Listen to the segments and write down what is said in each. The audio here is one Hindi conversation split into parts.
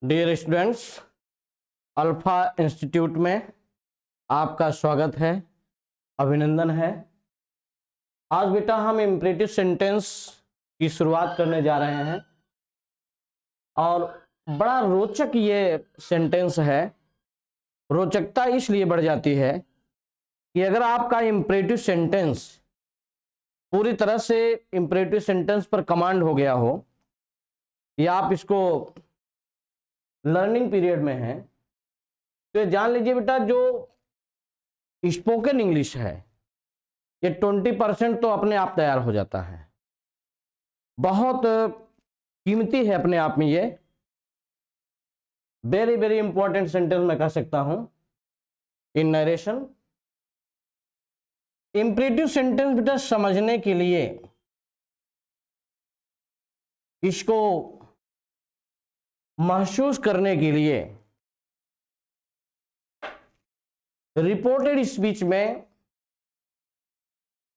डियर स्टूडेंट्स, अल्फा इंस्टीट्यूट में आपका स्वागत है, अभिनंदन है। आज बेटा हम इम्परेटिव सेंटेंस की शुरुआत करने जा रहे हैं और बड़ा रोचक ये सेंटेंस है। रोचकता इसलिए बढ़ जाती है कि अगर आपका इम्परेटिव सेंटेंस पूरी तरह से इम्परेटिव सेंटेंस पर कमांड हो गया हो या आप इसको लर्निंग पीरियड में हैं, तो जान लीजिए बेटा जो स्पोकन इंग्लिश है ये 20% तो अपने आप तैयार हो जाता है। बहुत कीमती है अपने आप में ये। वेरी वेरी इंपॉर्टेंट सेंटेंस मैं कह सकता हूं इन नरेशन। इंपरेटिव सेंटेंस बेटा समझने के लिए इसको महसूस करने के लिए रिपोर्टेड स्पीच में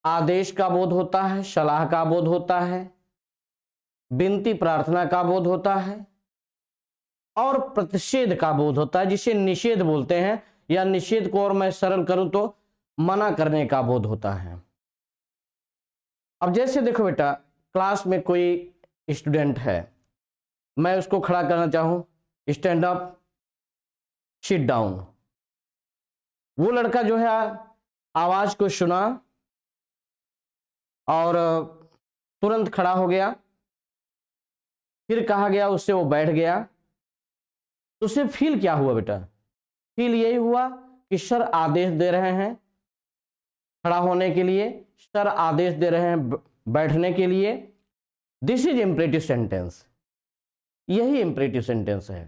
आदेश का बोध होता है, सलाह का बोध होता है, विनती प्रार्थना का बोध होता है और प्रतिषेध का बोध होता है, जिसे निषेध बोलते हैं, या निषेध को और मैं सरल करूं तो मना करने का बोध होता है। अब जैसे देखो बेटा, क्लास में कोई स्टूडेंट है, मैं उसको खड़ा करना चाहूं, स्टैंड अप, सिट डाउन। वो लड़का जो है आवाज को सुना और तुरंत खड़ा हो गया, फिर कहा गया उससे, वो बैठ गया। तो उसे फील क्या हुआ बेटा? फील यही हुआ कि सर आदेश दे रहे हैं खड़ा होने के लिए, सर आदेश दे रहे हैं बैठने के लिए। This is imperative sentence. यही इंपरेटिव सेंटेंस है।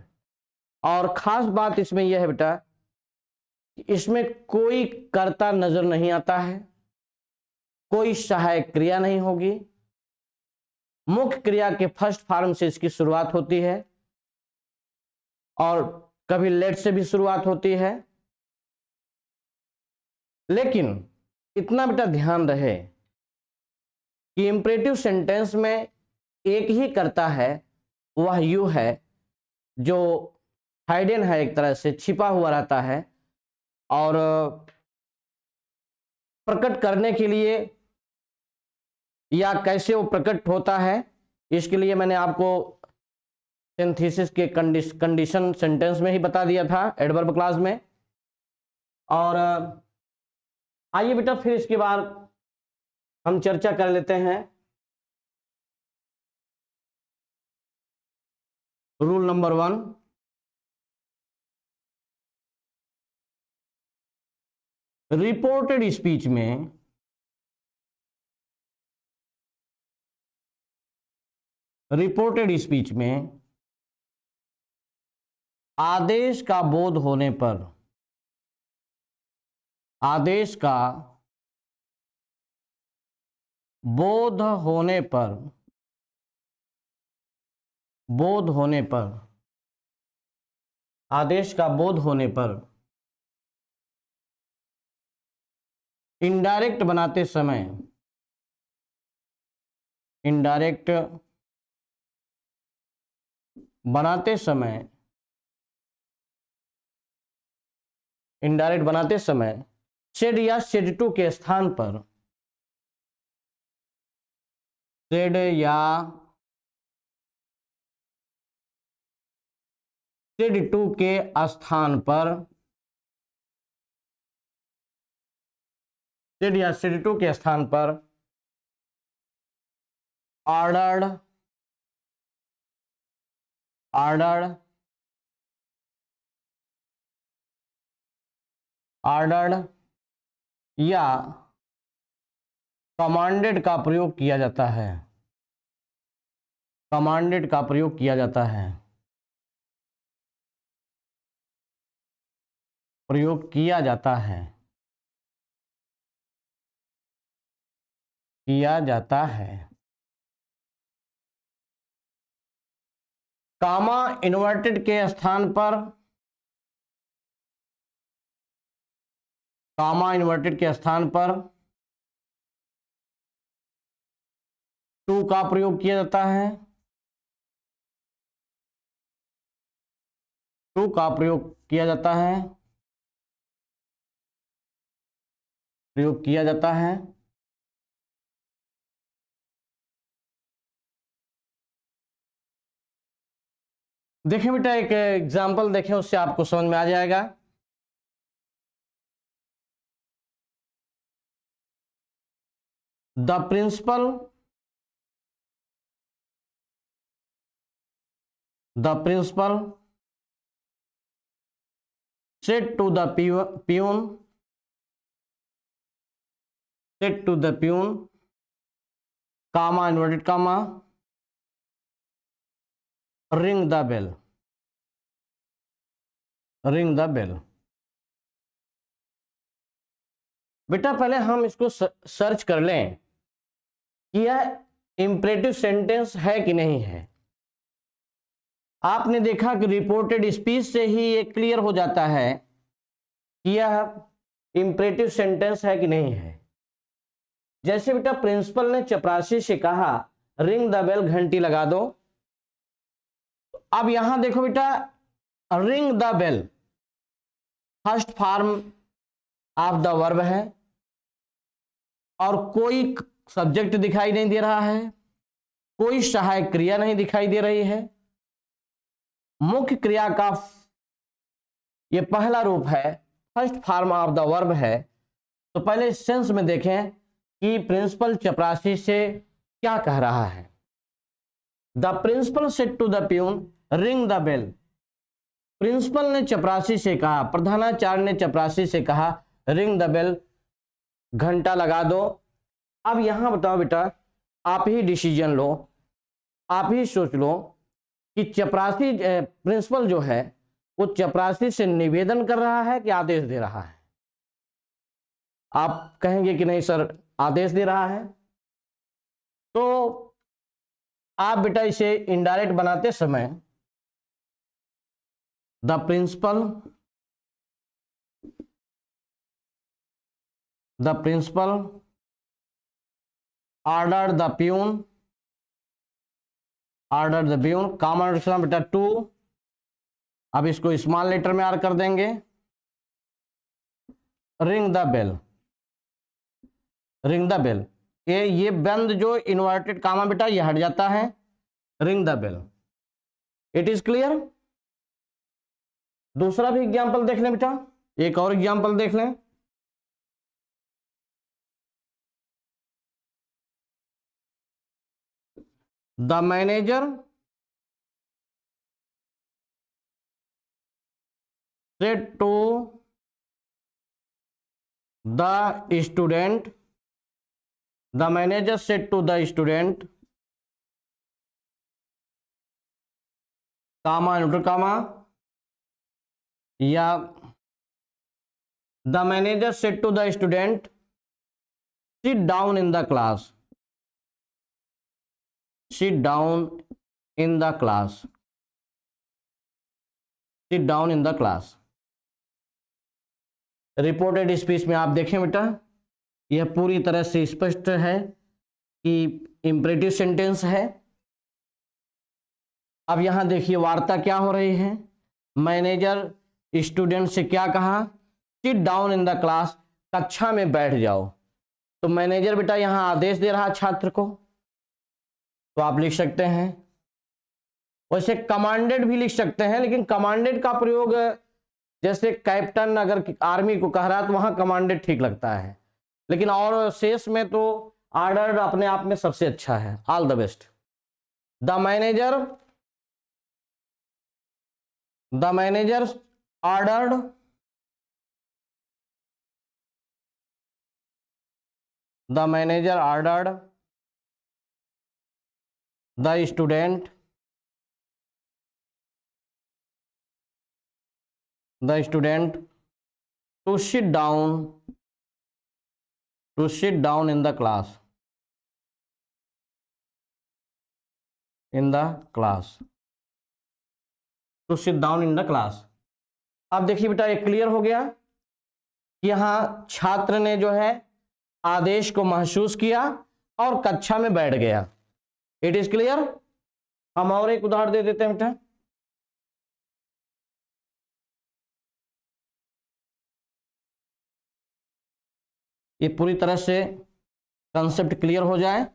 और खास बात इसमें यह है बेटा, इसमें कोई कर्ता नजर नहीं आता है, कोई सहायक क्रिया नहीं होगी। मुख्य क्रिया के फर्स्ट फॉर्म से इसकी शुरुआत होती है और कभी लेट से भी शुरुआत होती है। लेकिन इतना बेटा ध्यान रहे कि इंपरेटिव सेंटेंस में एक ही कर्ता है, वह यू है, जो हाइडन है, एक तरह से छिपा हुआ रहता है। और प्रकट करने के लिए या कैसे वो प्रकट होता है, इसके लिए मैंने आपको सिंथेसिस के कंडीशन सेंटेंस में ही बता दिया था, एडवर्ब क्लास में। और आइए बेटा फिर इसके बाद हम चर्चा कर लेते हैं रूल नंबर 1। रिपोर्टेड स्पीच में आदेश का बोध होने पर, आदेश का बोध होने पर, बोध होने पर, आदेश का बोध होने पर इनडायरेक्ट बनाते समय, इनडायरेक्ट बनाते समय, इनडायरेक्ट बनाते समय सेड या सेड टू के स्थान पर, सेड या सेड टू के स्थान पर, सेड या सेड टू के स्थान पर ऑर्डर्ड, ऑर्डर्ड, ऑर्डर्ड या कमांडेड का प्रयोग किया जाता है, कमांडेड का प्रयोग किया जाता है, प्रयोग किया जाता है, किया जाता है। कामा इन्वर्टेड के स्थान पर, कामा इन्वर्टेड के स्थान पर टू का प्रयोग किया जाता है। टू का प्रयोग किया जाता है, प्रयोग किया जाता है। देखें बेटा, एक एग्जाम्पल देखें, उससे आपको समझ में आ जाएगा। The principal said to the peon comma inverted comma ring the bell। बेटा पहले हम इसको सर्च कर लें कि यह इंपरेटिव सेंटेंस है कि नहीं है। आपने देखा कि रिपोर्टेड स्पीच से ही ये क्लियर हो जाता है कि यह इंपरेटिव सेंटेंस है कि नहीं है। जैसे बेटा प्रिंसिपल ने चपरासी से कहा रिंग द बेल, घंटी लगा दो। अब यहां देखो बेटा, ring the bell first form of the verb है और कोई सब्जेक्ट दिखाई नहीं दे रहा है, कोई सहायक क्रिया नहीं दिखाई दे रही है। मुख्य क्रिया का ये पहला रूप है, first form of the verb है। तो पहले इस सेंस में देखें कि प्रिंसिपल चपरासी से क्या कह रहा है। The principal said to the peon ring the bell. Principal ने चपरासी से कहा, प्रधानाचार्य ने चपरासी से कहा रिंग द बेल, घंटा लगा दो। अब यहां बताओ बेटा, आप ही डिसीजन लो, आप ही सोच लो कि चपरासी प्रिंसिपल जो है वो चपरासी से निवेदन कर रहा है कि आदेश दे रहा है। आप कहेंगे कि नहीं सर आदेश दे रहा है, तो आप बेटा इसे इनडायरेक्ट बनाते समय the principal order the peon, comma बेटा टू। अब इसको स्मॉल लेटर में आर कर देंगे, रिंग द बेल। ये बंद जो इन्वर्टेड कामा बेटा ये हट जाता है, ring the bell. It is clear. दूसरा भी एग्जाम्पल देख लें बेटा, एक और एग्जाम्पल देख लें। The manager said to the student, the manager said to the student, comma inverted comma, या the manager said to the student sit down in the class, sit down in the class, sit down in the class। Reported speech में आप देखें बेटा, यह पूरी तरह से स्पष्ट है कि इंपरेटिव सेंटेंस है। अब यहां देखिए वार्ता क्या हो रही है। मैनेजर स्टूडेंट से क्या कहा, sit down in the class, कक्षा में बैठ जाओ। तो मैनेजर बेटा यहां आदेश दे रहा छात्र को, तो आप लिख सकते हैं। वैसे कमांडेड भी लिख सकते हैं, लेकिन कमांडेड का प्रयोग जैसे कैप्टन अगर आर्मी को कह रहा है तो वहां कमांडेड ठीक लगता है, लेकिन और शेष में तो ऑर्डर अपने आप में सबसे अच्छा है। All the best. The manager ordered the student to sit down in the class, to sit down in the class। अब देखिए बेटा ये क्लियर हो गया कि यहां छात्र ने जो है आदेश को महसूस किया और कक्षा में बैठ गया। It is clear. हम और एक उदाहरण दे देते हैं बेटा। ये पूरी तरह से कंसेप्ट क्लियर हो जाए।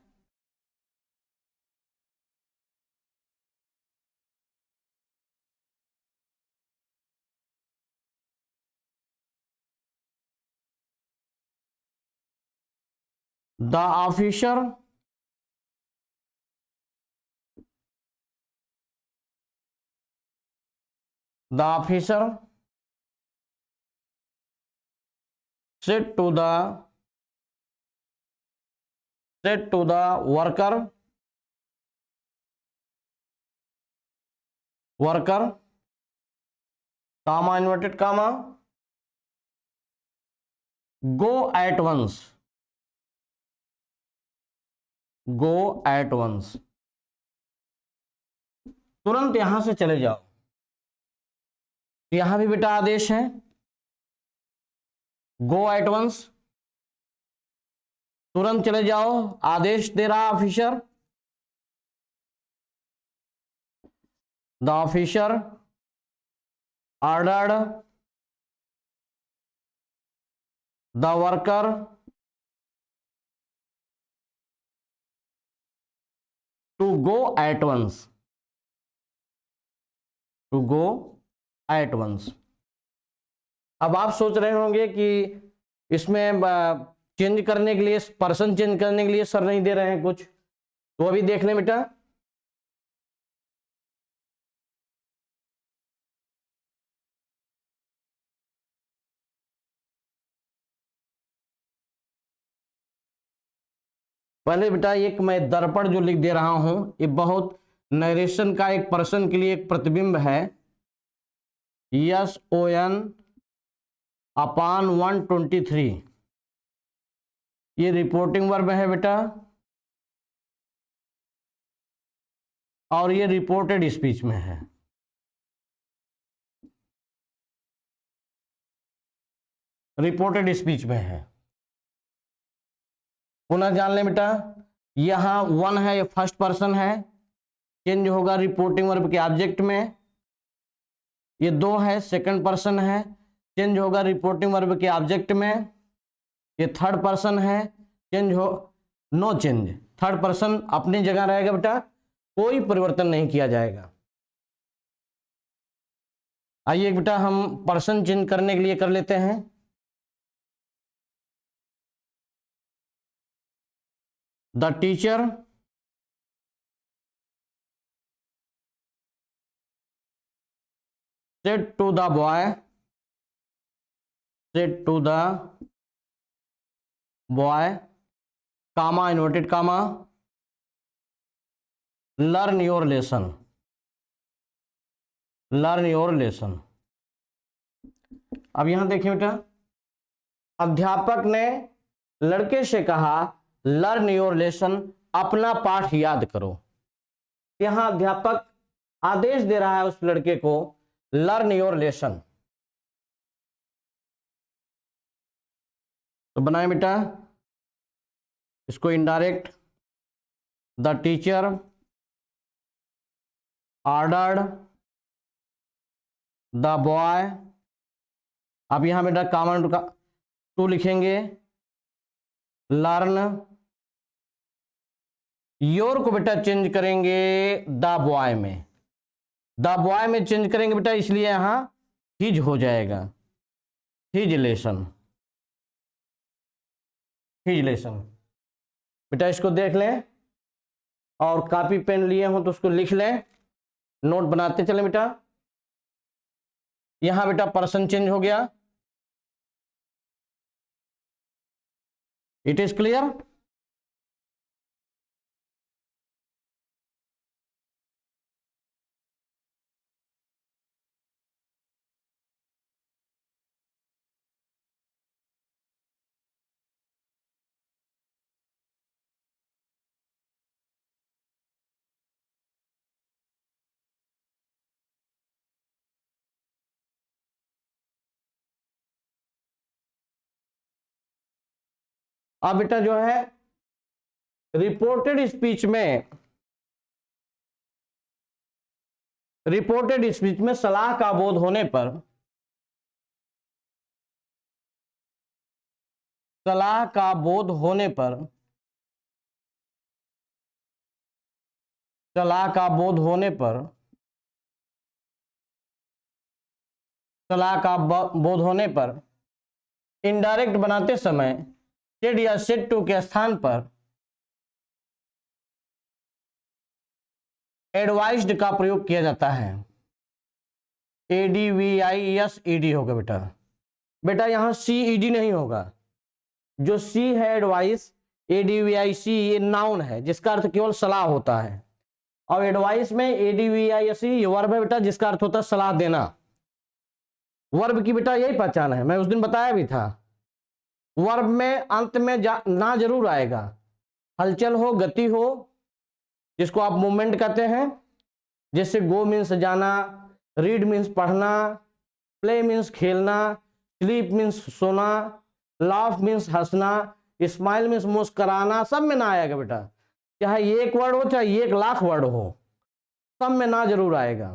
The officer the officer said to the worker comma inverted comma go at once तुरंत यहां से चले जाओ। यहां भी बेटा आदेश है गो एट वंस, तुरंत चले जाओ, आदेश दे रहा officer. The officer ordered the worker to go at once, to go at once. अब आप सोच रहे होंगे कि इसमें चेंज करने के लिए, पर्सन चेंज करने के लिए सर नहीं दे रहे हैं कुछ, तो अभी देख लें बेटा। पहले बेटा एक मैं दर्पण जो लिख दे रहा हूं, ये बहुत नरेशन का एक पर्सन के लिए एक प्रतिबिंब है। SON अपान 123, ये रिपोर्टिंग वर्ब है बेटा, और ये रिपोर्टेड स्पीच में है। रिपोर्टेड स्पीच में है। पुनः जान लें बेटा, यहां 1 है, ये फर्स्ट पर्सन है, चेंज होगा रिपोर्टिंग वर्ब के ऑब्जेक्ट में। ये 2 है, सेकंड पर्सन है, चेंज होगा रिपोर्टिंग वर्ब के ऑब्जेक्ट में। ये थर्ड पर्सन है, चेंज हो, नो चेंज, थर्ड पर्सन अपनी जगह रहेगा बेटा, कोई परिवर्तन नहीं किया जाएगा। आइए बेटा हम पर्सन चेंज करने के लिए कर लेते हैं। The teacher said to the boy, comma inverted comma learn your lesson, अब यहां देखिए बेटा, अध्यापक ने लड़के से कहा लर्न योर लेसन, अपना पाठ याद करो। यहां अध्यापक आदेश दे रहा है उस लड़के को लर्न योर लेसन। तो बनाए बेटा इसको indirect, the teacher ordered the boy. अब यहां बेटा कॉमन टू लिखेंगे, लर्न योर को बेटा चेंज करेंगे द बॉय में, द बॉय में चेंज करेंगे बेटा, इसलिए यहां हिज हो जाएगा, हिज लेसन, हिज लेसन। बेटा इसको देख लें, और कॉपी पेन लिए हो तो उसको लिख लें, नोट बनाते चलें बेटा। यहां बेटा पर्सन चेंज हो गया, इट इज क्लियर। अब बेटा जो है रिपोर्टेड स्पीच में सलाह का बोध होने पर, सलाह का बोध होने पर, सलाह का बोध होने पर, सलाह का बोध होने पर इनडायरेक्ट बनाते समय सेड या सेड टू के स्थान पर एडवाइज्ड का प्रयोग किया जाता है। ADVISED होगा बेटा। बेटा यहां CED नहीं होगा। जो C है एडवाइस, ADVIC ये नाउन है जिसका अर्थ केवल सलाह होता है, और एडवाइस में ADVISE ये वर्ब है बेटा जिसका अर्थ होता है सलाह देना। वर्ब की बेटा यही पहचान है, मैं उस दिन बताया भी था। वर्ब में अंत में ना जरूर आएगा, हलचल हो, गति हो, जिसको आप मूवमेंट कहते हैं। जैसे गो मीन्स जाना, रीड मीन्स पढ़ना, प्ले मीन्स खेलना, स्लीप मीन्स सोना, लाफ मीन्स हंसना, स्माइल मीन्स मुस्कुराना, सब में ना आएगा बेटा। चाहे एक वर्ड हो चाहे 1,00,000 वर्ड हो, सब में ना जरूर आएगा।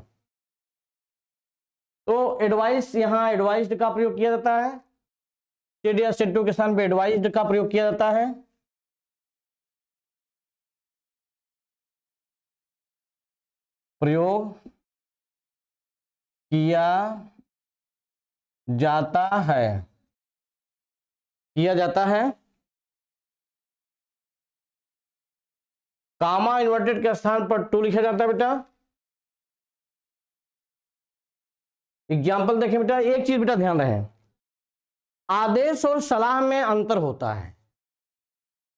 तो एडवाइस, यहां एडवाइज्ड का प्रयोग किया जाता है। सेड या सेड टू के स्थान पे एडवाइज्ड का प्रयोग किया जाता है। प्रयोग किया जाता है, किया जाता है। कामा इन्वर्टेड के स्थान पर टू लिखा जाता है बेटा। एग्जाम्पल देखें बेटा, एक चीज बेटा ध्यान रहे, आदेश और सलाह में अंतर होता है।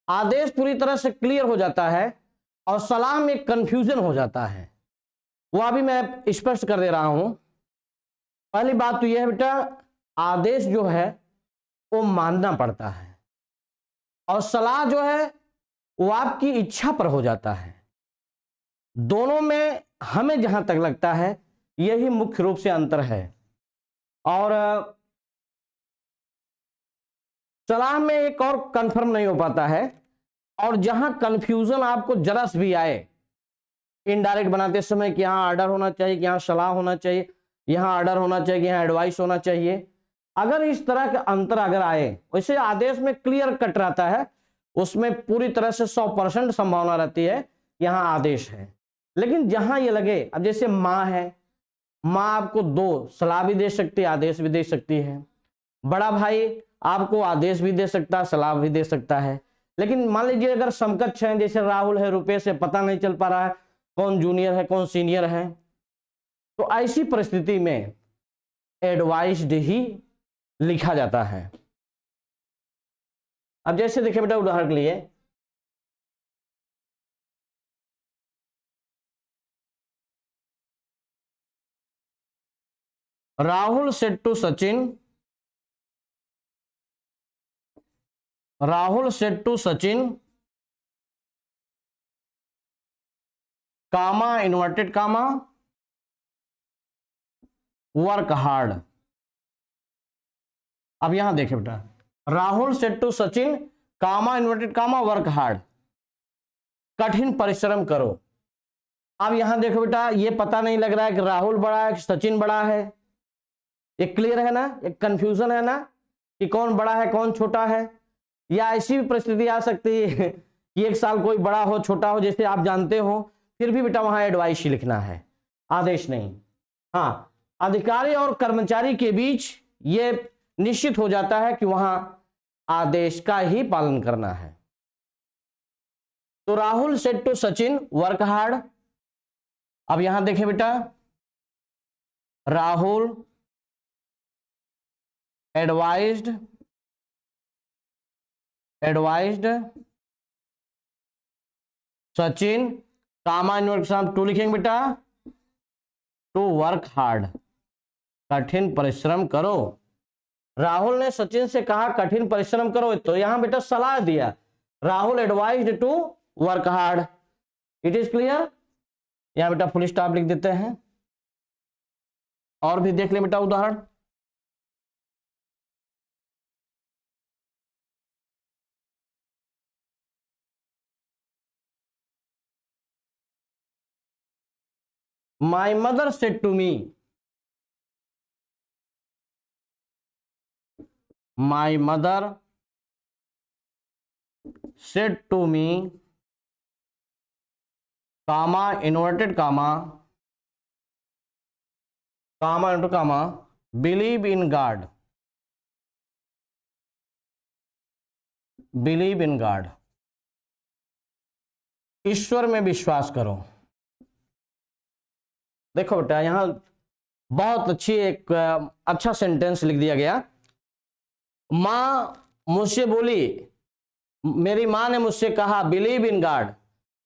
आदेश पूरी तरह से क्लियर हो जाता है और सलाह में कंफ्यूजन हो जाता है। वह भी मैं स्पष्ट कर दे रहा हूं। पहली बात तो यह है बेटा, आदेश जो है वो मानना पड़ता है, और सलाह जो है वो आपकी इच्छा पर हो जाता है। दोनों में हमें जहां तक लगता है यही मुख्य रूप से अंतर है। और सलाह में एक और कंफर्म नहीं हो पाता है, और जहां कंफ्यूजन आपको जरा सी भी आए इनडायरेक्ट बनाते समय कि यहां ऑर्डर होना चाहिए, कि यहां सलाह होना चाहिए, यहां ऑर्डर होना चाहिए, कि यहां एडवाइस होना चाहिए, अगर इस तरह का अंतर अगर आए, वैसे आदेश में क्लियर कट रहता है, उसमें पूरी तरह से 100% संभावना रहती है यहां आदेश है। लेकिन जहां ये लगे, अब जैसे माँ है, माँ आपको दो सलाह भी दे सकती है, आदेश भी दे सकती है। बड़ा भाई आपको आदेश भी दे सकता है, सलाह भी दे सकता है। लेकिन मान लीजिए अगर समकक्ष है, जैसे राहुल है, रुपेश है, पता नहीं चल पा रहा है कौन जूनियर है कौन सीनियर है, तो ऐसी परिस्थिति में एडवाइस्ड ही लिखा जाता है। अब जैसे देखिए बेटा, उदाहरण के लिए Rahul said to Sachin, Rahul said to Sachin, comma inverted comma, work hard. अब यहां देखिए बेटा, Rahul said to Sachin, comma inverted comma, work hard, कठिन परिश्रम करो। अब यहां देखो बेटा, ये पता नहीं लग रहा है कि राहुल बड़ा है कि सचिन बड़ा है। एक क्लियर है ना, एक कंफ्यूजन है ना कि कौन बड़ा है कौन छोटा है। या ऐसी भी परिस्थिति आ सकती है कि एक साल कोई बड़ा हो छोटा हो, जैसे आप जानते हो, फिर भी बेटा वहां एडवाइस ही लिखना है, आदेश नहीं। हाँ, अधिकारी और कर्मचारी के बीच ये निश्चित हो जाता है कि वहां आदेश का ही पालन करना है। तो Rahul said to Sachin work hard. अब यहां देखें बेटा, Rahul advised Sachin, comma invert to लिखेंगे बेटा, टू वर्क हार्ड, कठिन परिश्रम करो। राहुल ने सचिन से कहा कठिन परिश्रम करो, तो यहां बेटा सलाह दिया, Rahul advised to work hard. It is clear. यहां बेटा फुल स्टॉप लिख देते हैं। और भी देख ले बेटा उदाहरण। My mother said to me, my mother said to me, comma, inverted comma, comma into comma, believe in God, believe in God, ईश्वर में विश्वास करो। देखो बेटा यहां बहुत अच्छी एक अच्छा सेंटेंस लिख दिया गया। मां मुझसे बोली, मेरी मां ने मुझसे कहा बिलीव इन गॉड,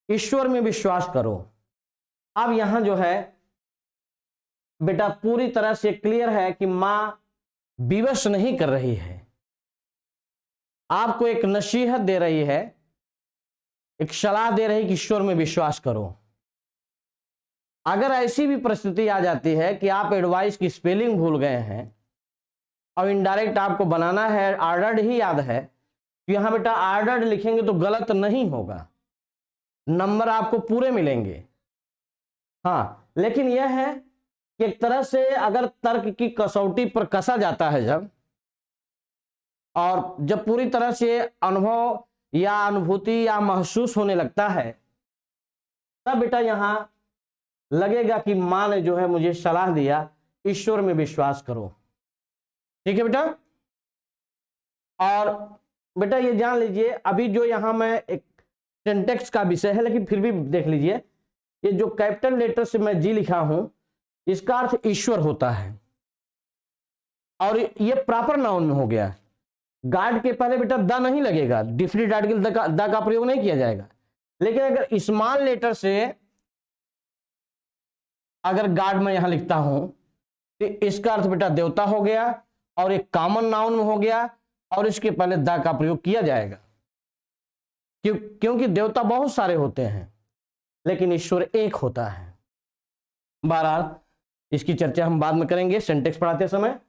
ईश्वर में विश्वास करो। अब यहां जो है बेटा पूरी तरह से क्लियर है कि मां विवश नहीं कर रही है, आपको एक नसीहत दे रही है, एक सलाह दे रही कि ईश्वर में विश्वास करो। अगर ऐसी भी परिस्थिति आ जाती है कि आप एडवाइस की स्पेलिंग भूल गए हैं और इनडायरेक्ट आपको बनाना है, ऑर्डर्ड ही याद है, तो यहां बेटा ऑर्डर्ड लिखेंगे तो गलत नहीं होगा, नंबर आपको पूरे मिलेंगे। हाँ, लेकिन यह है कि एक तरह से अगर तर्क की कसौटी पर कसा जाता है जब, और जब पूरी तरह से अनुभव या अनुभूति या महसूस होने लगता है, तब बेटा यहां लगेगा कि मां ने जो है मुझे सलाह दिया ईश्वर में विश्वास करो। ठीक है बेटा। और बेटा ये जान लीजिए, अभी जो यहां मैं एक सिंटेक्स का विषय है, लेकिन फिर भी देख लीजिए, ये जो कैपिटल लेटर से मैं जी लिखा हूं, इसका अर्थ ईश्वर होता है, और ये प्रॉपर नाउन में हो गया। गार्ड के पहले बेटा द नहीं लगेगा, डिफिनिट आर्टिकल द का प्रयोग नहीं किया जाएगा। लेकिन अगर स्मॉल लेटर से अगर गार्ड में यहां लिखता हूं तो इसका अर्थ बेटा देवता हो गया, और एक कॉमन नाउन में हो गया, और इसके पहले द का प्रयोग किया जाएगा। क्योंकि देवता बहुत सारे होते हैं लेकिन ईश्वर एक होता है। बहरहाल इसकी चर्चा हम बाद में करेंगे सेंटेक्स पढ़ाते समय।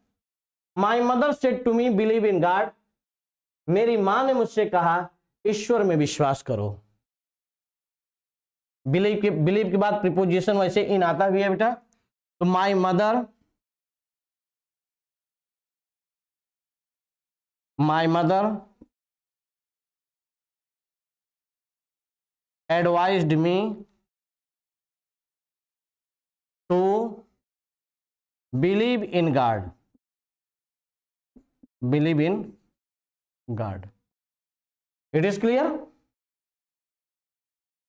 My mother said to me believe in God, मेरी मां ने मुझसे कहा ईश्वर में विश्वास करो। बिलीव के बाद प्रीपोजिशन वैसे इन आता भी है बेटा, तो my mother advised me to believe in God, believe in God. It is clear.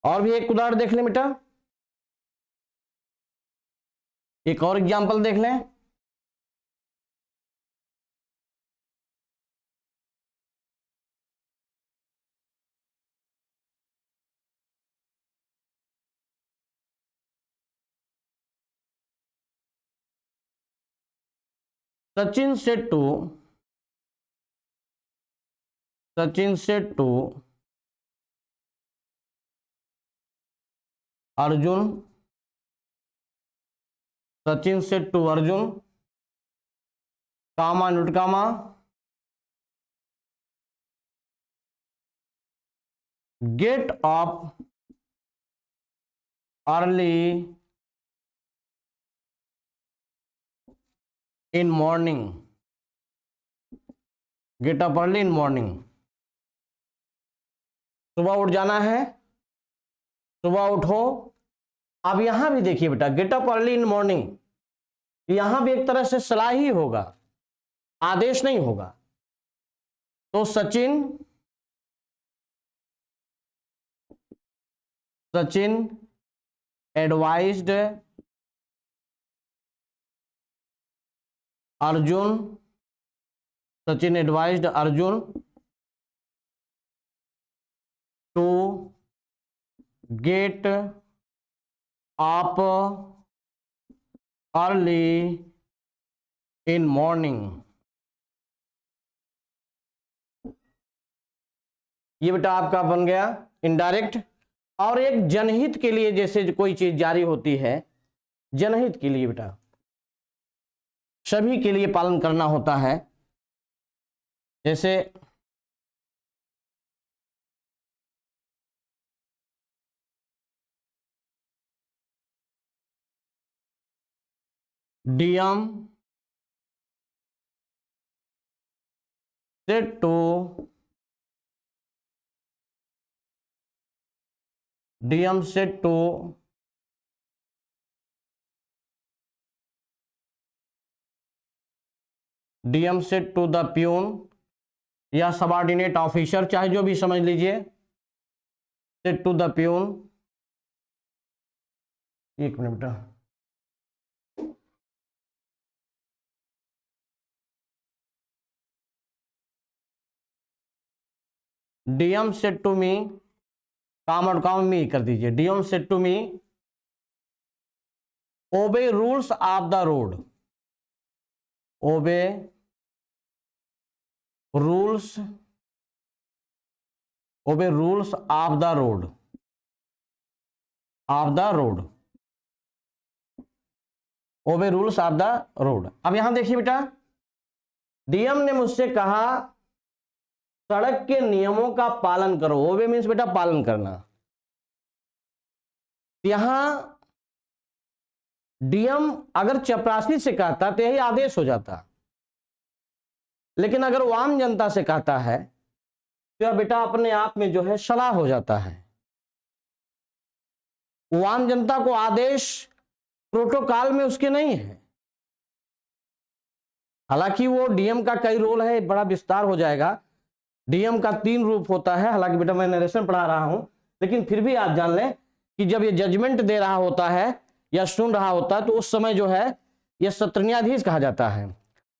और भी एक उदाहरण देख लें बेटा, एक और एग्जांपल देख लें। Sachin said to Arjun, Sachin said to Arjun, comma note comma, get up early in morning, get up early in morning. सुबह उठ जाना है, सुबह उठो। अब यहां भी देखिए बेटा, gate up early in morning, यहां भी एक तरह से सलाह ही होगा, आदेश नहीं होगा। तो Sachin advised Arjun, Sachin advised Arjun to get up early in morning. ये बेटा आपका बन गया इनडायरेक्ट। और एक जनहित के लिए जैसे कोई चीज जारी होती है, जनहित के लिए बेटा सभी के लिए पालन करना होता है। जैसे DM said to DM said to the peon या सबऑर्डिनेट ऑफिसर, चाहे जो भी समझ लीजिए, सेड टू द प्यून, एक मिनट बेटा, डीएम सेड टू मी, काम और काम मी कर दीजिए, DM said to me obey rules of the road, obey rules, obey rules of the road, of the road, obey rules of the road. अब यहां देखिए बेटा, डीएम ने मुझसे कहा सड़क के नियमों का पालन करो, ओबे मीन्स बेटा पालन करना। यहां डीएम अगर चपरासी से कहता तो यही आदेश हो जाता, लेकिन अगर वो आम जनता से कहता है तो यह बेटा अपने आप में जो है सलाह हो जाता है। वो आम जनता को आदेश प्रोटोकॉल में उसके नहीं है, हालांकि वो डीएम का कई रोल है, बड़ा विस्तार हो जाएगा। डीएम का 3 रूप होता है, हालांकि बेटा मैं नरेशन पढ़ा रहा हूं, लेकिन फिर भी आप जान लें कि जब ये जजमेंट दे रहा होता है या सुन रहा होता है तो उस समय जो है यह सत्र न्यायाधीश कहा जाता है,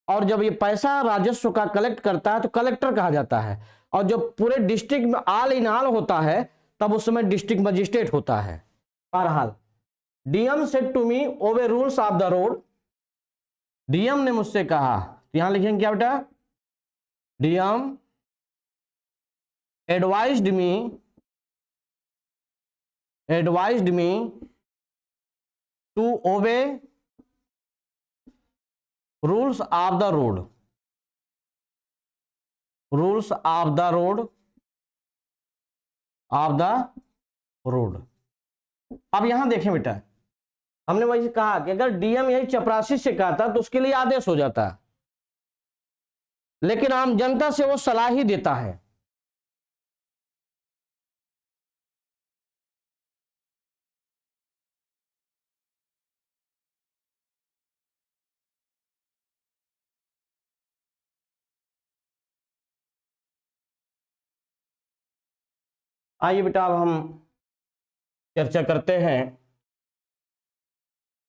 और जब ये पैसा राजस्व का कलेक्ट करता है तो कलेक्टर कहा जाता है, और जब पूरे डिस्ट्रिक्ट में ऑल इन ऑल होता है तब उस समय डिस्ट्रिक्ट मजिस्ट्रेट होता है। बहरहाल DM said to me obey rules of the road, DM ने मुझसे कहा, यहां लिखेंगे क्या बेटा, DM advised me to obey rules of the road, rules of the road, of the road. अब यहां देखें बेटा, हमने वही कहा कि अगर डीएम यही चपरासी से कहता तो उसके लिए आदेश हो जाता, लेकिन आम जनता से वो सलाह ही देता है। आइए बेटा अब हम चर्चा करते हैं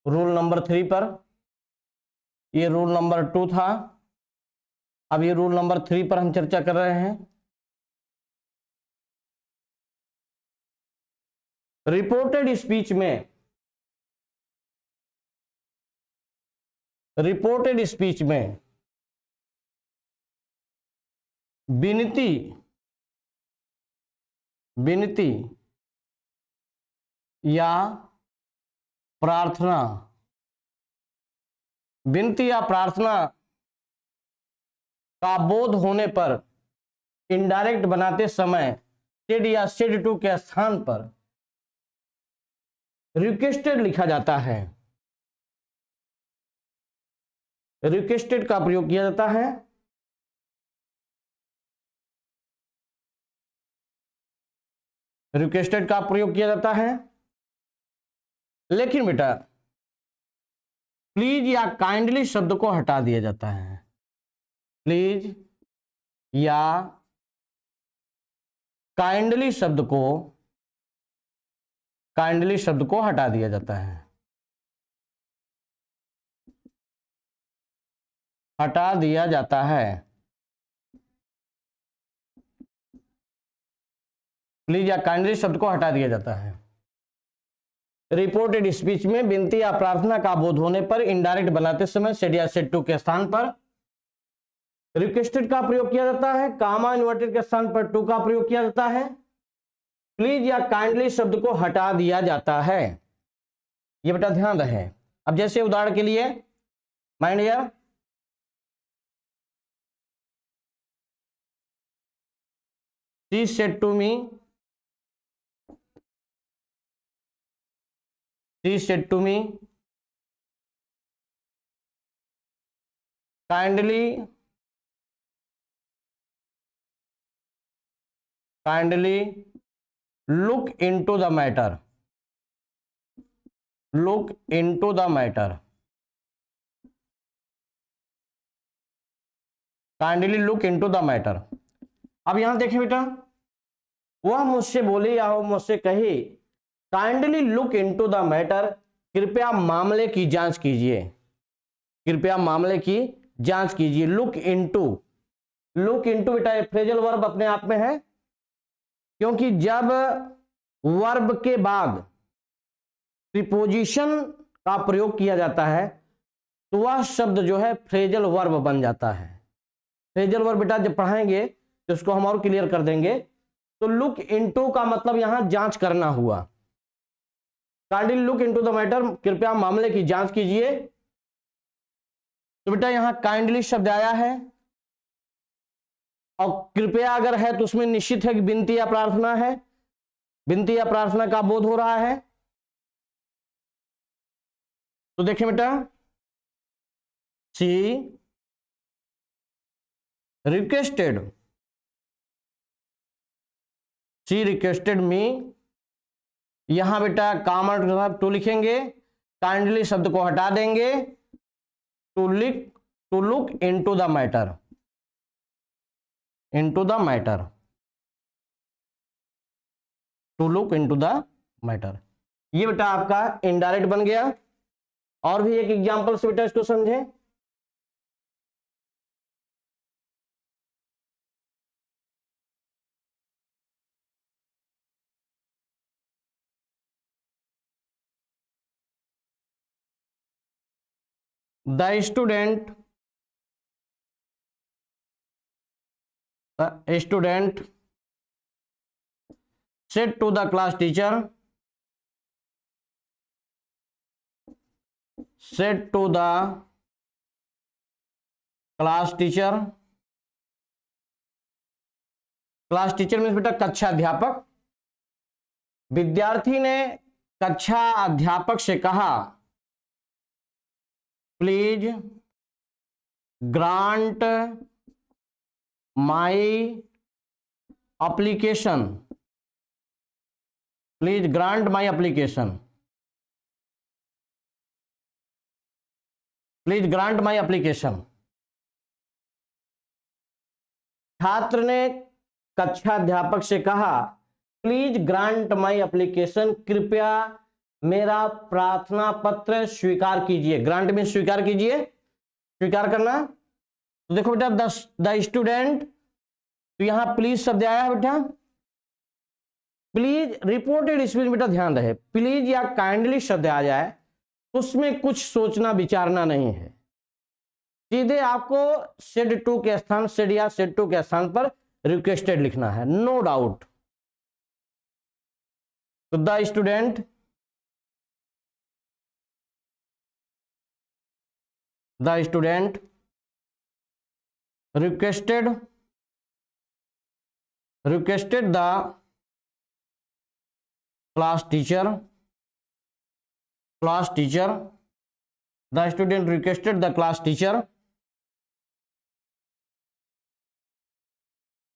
रूल नंबर 3 पर। ये रूल नंबर 2 था, अब ये रूल नंबर 3 पर हम चर्चा कर रहे हैं। रिपोर्टेड स्पीच में, रिपोर्टेड स्पीच में विनती, विनती या प्रार्थना, विनती या प्रार्थना का बोध होने पर इनडायरेक्ट बनाते समय सेड या सेड टू के स्थान पर रिक्वेस्टेड लिखा जाता है, रिक्वेस्टेड का प्रयोग किया जाता है। रिक्वेस्टेड का प्रयोग किया जाता है, लेकिन बेटा प्लीज या काइंडली शब्द को हटा दिया जाता है, प्लीज या काइंडली शब्द को, काइंडली शब्द को हटा दिया जाता है, हटा दिया जाता है। प्लीज या काइंडली शब्द को हटा दिया जाता है। रिपोर्टेड स्पीच में विनती या प्रार्थना का बोध होने पर इनडायरेक्ट बनाते समय सेड या सेड टू के स्थान पर रिक्वेस्टेड का प्रयोग किया जाता है, कामा इन्वर्टेड के स्थान पर टू का प्रयोग किया जाता है, प्लीज या काइंडली शब्द को हटा दिया जाता है। ये बेटा ध्यान रहे। अब जैसे उदाहरण के लिए माइंड या she said to me, she said to me kindly look into the matter, look into the matter, kindly look into the matter. अब यहां देखें बेटा, वह मुझसे बोली या मुझसे कही, kindly look into the matter, कृपया मामले की जांच कीजिए, कृपया मामले की जांच कीजिए। लुक इनटू, लुक इनटू बेटा फ्रेजल वर्ब अपने आप में है, क्योंकि जब वर्ब के बाद प्रीपोजिशन का प्रयोग किया जाता है तो वह शब्द जो है फ्रेजल वर्ब बन जाता है। फ्रेजल वर्ब बेटा जब पढ़ाएंगे तो उसको हम और क्लियर कर देंगे। तो लुक इनटू का मतलब यहां जांच करना हुआ। Kindly look into the matter, कृपया मामले की जांच कीजिए। तो बेटा यहां काइंडली शब्द आया है, और कृपया अगर है तो उसमें निश्चित है कि विनती या प्रार्थना है, विनती या प्रार्थना का बोध हो रहा है। तो देखिए बेटा, शी रिक्वेस्टेड, शी रिक्वेस्टेड मी, यहां बेटा कॉमन टू लिखेंगे, काइंडली शब्द को हटा देंगे, to look into the matter, into the matter, to look into the matter. ये बेटा आपका इनडायरेक्ट बन गया। और भी एक एग्जांपल से बेटा इसको समझें। The student said to the class teacher, said to the class teacher, class teacher means बेटा कक्षा अध्यापक। विद्यार्थी ने कक्षा अध्यापक से कहा, please grant my application, please grant my application, please grant my application. छात्र ने कक्षा अध्यापक से कहा, प्लीज ग्रांट माई एप्लीकेशन, कृपया मेरा प्रार्थना पत्र स्वीकार कीजिए। ग्रांट में स्वीकार कीजिए, स्वीकार करना। तो देखो बेटा द स्टूडेंट, तो यहां प्लीज शब्द आया है बेटा। प्लीज रिपोर्टेड स्पीच बेटा ध्यान रहे, प्लीज या काइंडली शब्द आ जाए उसमें कुछ सोचना विचारना नहीं है, सीधे आपको सेड टू के स्थान, सेड या सेड टू के स्थान पर रिक्वेस्टेड लिखना है, नो डाउट। तो the student, the student requested, requested the class teacher, class teacher, the student requested the class teacher.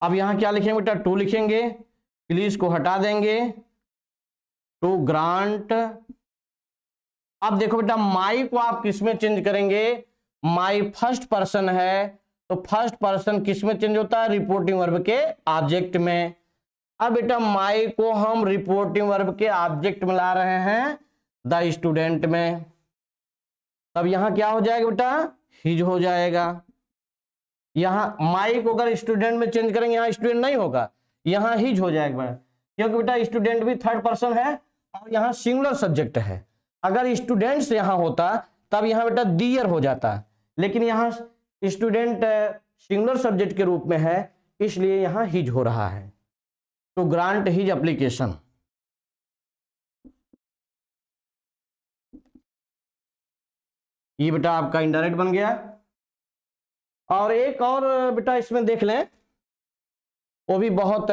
अब यहां क्या लिखेंगे बेटा, टू लिखेंगे, प्लीज को हटा देंगे, टू ग्रांट। अब देखो बेटा माई को आप किस में चेंज करेंगे, माई फर्स्ट पर्सन है तो फर्स्ट पर्सन किस में चेंज होता है, रिपोर्टिंग वर्ब के ऑब्जेक्ट में। अब बेटा माई को हम रिपोर्टिंग वर्ब के ऑब्जेक्ट में ला रहे हैं द स्टूडेंट में, तब यहां क्या हो जाएगा बेटा, हिज हो जाएगा। यहां माई को अगर स्टूडेंट में चेंज करेंगे, यहां स्टूडेंट नहीं होगा, यहां हिज हो जाएगा, क्योंकि बेटा स्टूडेंट भी थर्ड पर्सन है और यहां सिंगुलर सब्जेक्ट है। अगर स्टूडेंट्स यहां होता तब यहां बेटा दियर हो जाता, लेकिन यहां स्टूडेंट सिंगुलर सब्जेक्ट के रूप में है, इसलिए यहां हिज हो रहा है। To grant his application. ये बेटा आपका इनडायरेक्ट बन गया। और एक और बेटा इसमें देख लें, वो भी बहुत,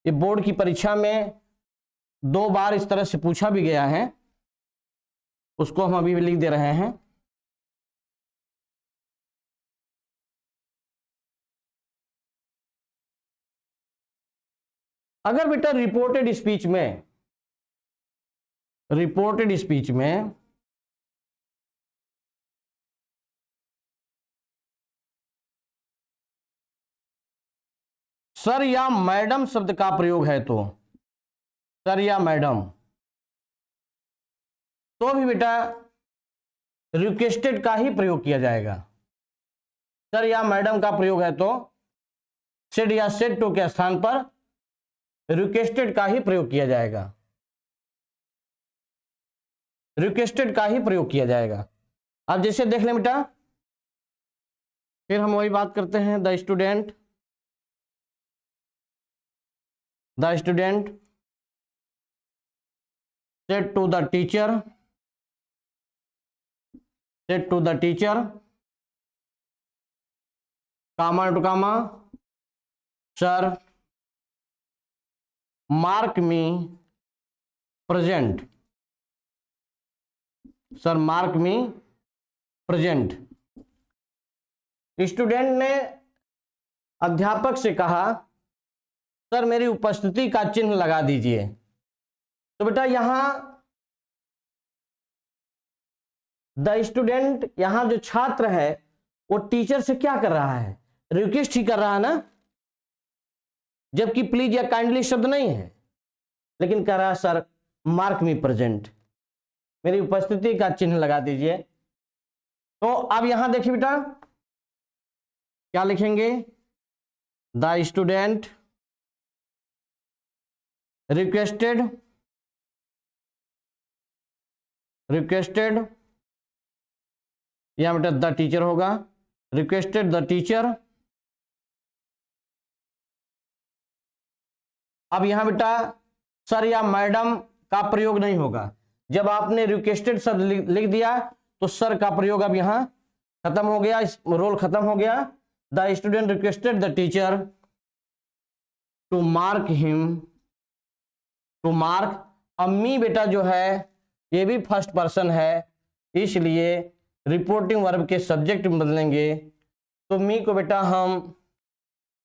ये बोर्ड की परीक्षा में 2 बार इस तरह से पूछा भी गया है, उसको हम अभी लिख दे रहे हैं। अगर बेटा रिपोर्टेड स्पीच में सर या मैडम शब्द का प्रयोग है तो सर या मैडम, तो भी बेटा रिक्वेस्टेड का ही प्रयोग किया जाएगा। सर या मैडम का प्रयोग है तो सेड या सेड टू के स्थान पर रिक्वेस्टेड का ही प्रयोग किया जाएगा, रिक्वेस्टेड का ही प्रयोग किया जाएगा। अब जैसे देख लें बेटा, फिर हम वही बात करते हैं, the student said to the teacher comma to comma, sir mark me present, sir mark me present। Student ने अध्यापक से कहा सर मेरी उपस्थिति का चिन्ह लगा दीजिए। तो बेटा यहां द स्टूडेंट, यहां जो छात्र है वो टीचर से क्या कर रहा है, रिक्वेस्ट ही कर रहा है ना, जबकि प्लीज या काइंडली शब्द नहीं है, लेकिन कह रहा है सर मार्क मी प्रेजेंट, मेरी उपस्थिति का चिन्ह लगा दीजिए। तो अब यहां देखिए बेटा क्या लिखेंगे, द स्टूडेंट रिक्वेस्टेड यहां बेटा द टीचर होगा, रिक्वेस्टेड द टीचर। अब यहां बेटा सर या मैडम का प्रयोग नहीं होगा, जब आपने रिक्वेस्टेड शब्द लिख दिया तो सर का प्रयोग अब यहां खत्म हो गया, इस रोल खत्म हो गया। The student requested the teacher to mark him, to mark. अब मी बेटा जो है ये भी फर्स्ट पर्सन है, इसलिए रिपोर्टिंग वर्ब के सब्जेक्ट में बदलेंगे। तो मी को बेटा हम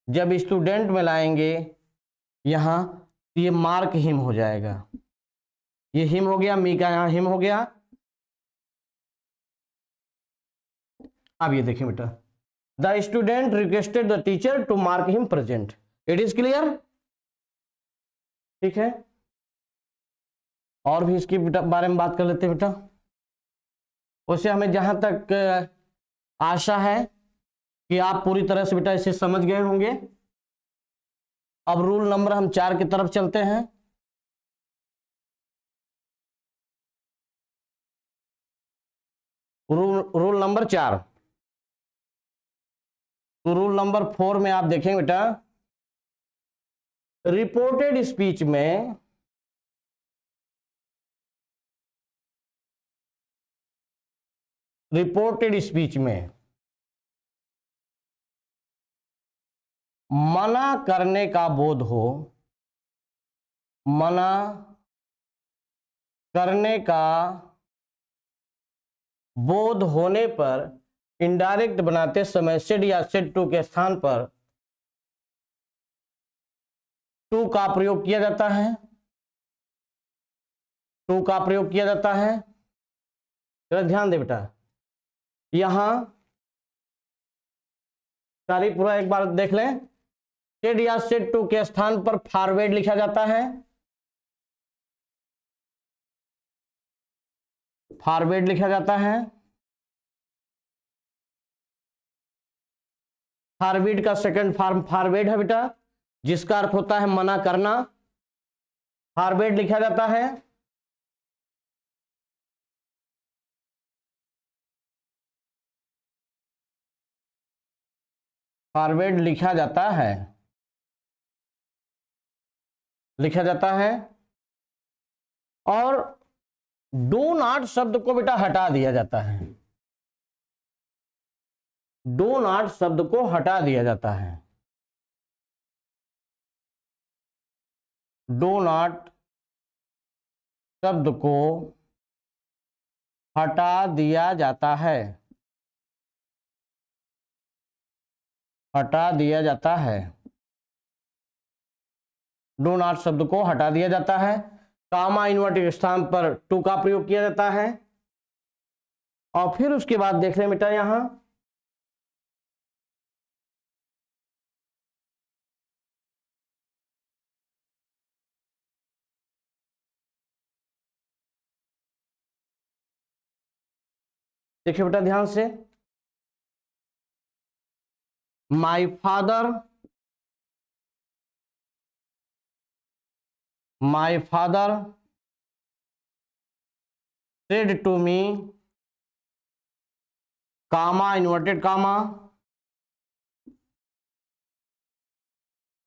जब स्टूडेंट में लाएंगे यहां, तो ये मार्क हिम हो जाएगा, ये हिम हो गया, मी का यहां हिम हो गया। अब ये देखिए बेटा, the student requested the teacher to mark him present. It is clear, ठीक है। और भी इसके बारे में बात कर लेते हैं बेटा। वैसे हमें जहां तक आशा है कि आप पूरी तरह से बेटा इसे समझ गए होंगे। अब रूल नंबर हम 4 की तरफ चलते हैं। Rule number 4। तो रूल नंबर 4 में आप देखेंगे बेटा, रिपोर्टेड स्पीच में मना करने का बोध हो, मना करने का बोध होने पर इनडायरेक्ट बनाते समय सेड या सेड टू के स्थान पर टू का प्रयोग किया जाता है, टू का प्रयोग किया जाता है। तो ध्यान दे बेटा, यहां सारी पूरा एक बार देख लें, सेड या सेड टू के स्थान पर फॉरवर्ड लिखा जाता है, फॉरवर्ड लिखा जाता है। फॉरवर्ड का सेकंड फॉर्म फॉरवर्ड है बेटा, जिसका अर्थ होता है मना करना, फॉरवर्ड लिखा जाता है। फॉरवर्ड लिखा जाता है, लिखा जाता है। और डू नॉट शब्द को बेटा हटा दिया जाता है, डू नॉट शब्द को हटा दिया जाता है, डू नॉट शब्द को हटा दिया जाता है, हटा दिया जाता है। डू नॉट शब्द को हटा दिया जाता है, कामा इन्वर्टेड स्थान पर टू का प्रयोग किया जाता है। और फिर उसके बाद देख लें बेटा यहां देखिए बेटा ध्यान से, my father said to me, comma inverted comma,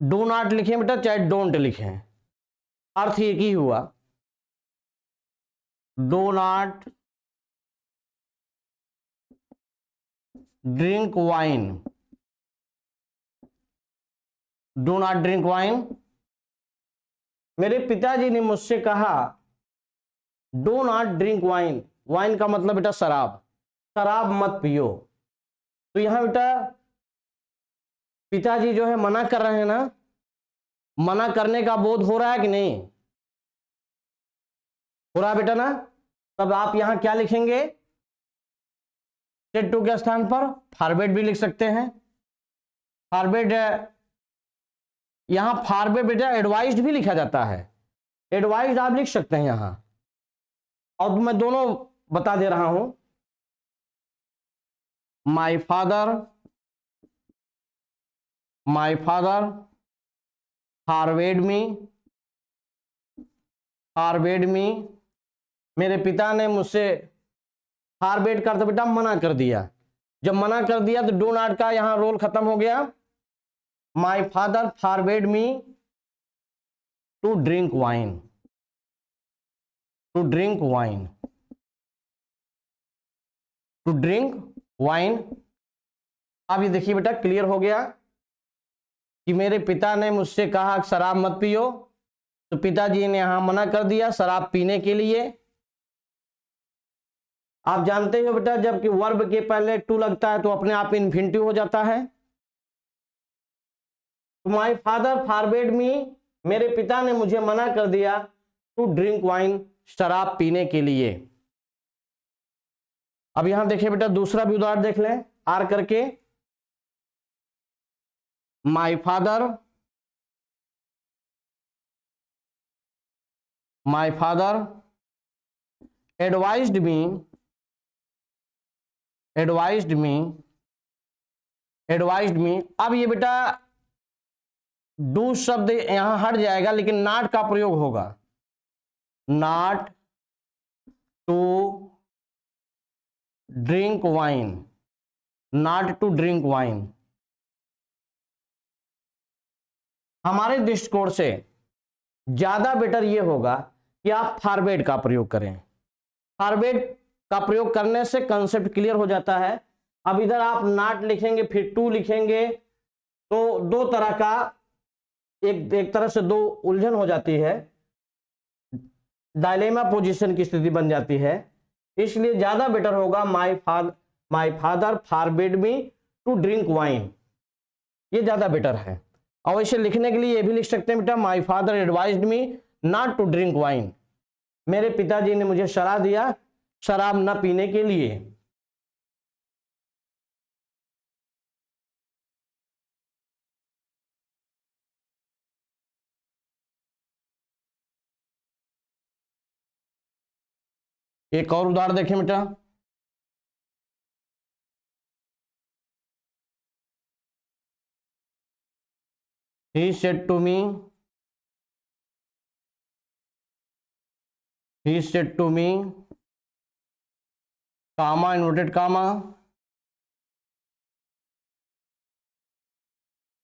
do not लिखें बेटा चाहे डोंट लिखें, अर्थ एक ही हुआ, do not drink wine, do not drink wine. मेरे पिताजी ने मुझसे कहा do not drink wine, wine का मतलब बेटा शराब, शराब मत पियो। तो यहां बेटा पिताजी जो है मना कर रहे हैं ना, मना करने का बोध हो रहा है कि नहीं हो रहा बेटा ना, तब आप यहां क्या लिखेंगे, सेड टू के स्थान पर फॉरबिड भी लिख सकते हैं। फॉरबिड, यहां फॉरबिड बेटा एडवाइज्ड भी लिखा जाता है, एडवाइज्ड आप लिख सकते हैं यहां, और मैं दोनों बता दे रहा हूं। माई फादर फॉरबिड मी, मेरे पिता ने मुझसे, फॉरबिड कर तो बेटा मना कर दिया, जब मना कर दिया तो डू नॉट का यहां रोल खत्म हो गया। My father forbid me to drink wine, अब ये देखिए बेटा क्लियर हो गया कि मेरे पिता ने मुझसे कहा शराब मत पियो, तो पिताजी ने यहां मना कर दिया शराब पीने के लिए। आप जानते हो बेटा जबकि वर्ब के पहले टू लगता है तो अपने आप इन्फिनिटिव हो जाता है। माई फादर फॉरबिड मी, मेरे पिता ने मुझे मना कर दिया टू ड्रिंक वाइन, शराब पीने के लिए। अब यहां देखिए बेटा दूसरा भी उदाहरण देख लें आर करके, माई फादर एडवाइज्ड मी। अब ये बेटा डू शब्द यहां हट जाएगा लेकिन नॉट का प्रयोग होगा, नॉट टू ड्रिंक वाइन, हमारे दृष्टिकोण से ज्यादा बेटर यह होगा कि आप फॉरबिड का प्रयोग करें। फॉरबिड का प्रयोग करने से कंसेप्ट क्लियर हो जाता है। अब इधर आप नॉट लिखेंगे फिर टू लिखेंगे तो दो तरह का एक तरह से दो उलझन हो जाती है, डायलेमा पोजीशन की स्थिति बन जाती है। इसलिए ज्यादा बेटर होगा my father forbid me to drink wine, ये ज्यादा बेटर है। और इसे लिखने के लिए ये भी लिख सकते हैं बेटा my father advised me not to drink wine, मेरे पिताजी ने मुझे सलाह दिया शराब न पीने के लिए। एक और उदाहरण देखें बेटा, he said to me comma inverted comma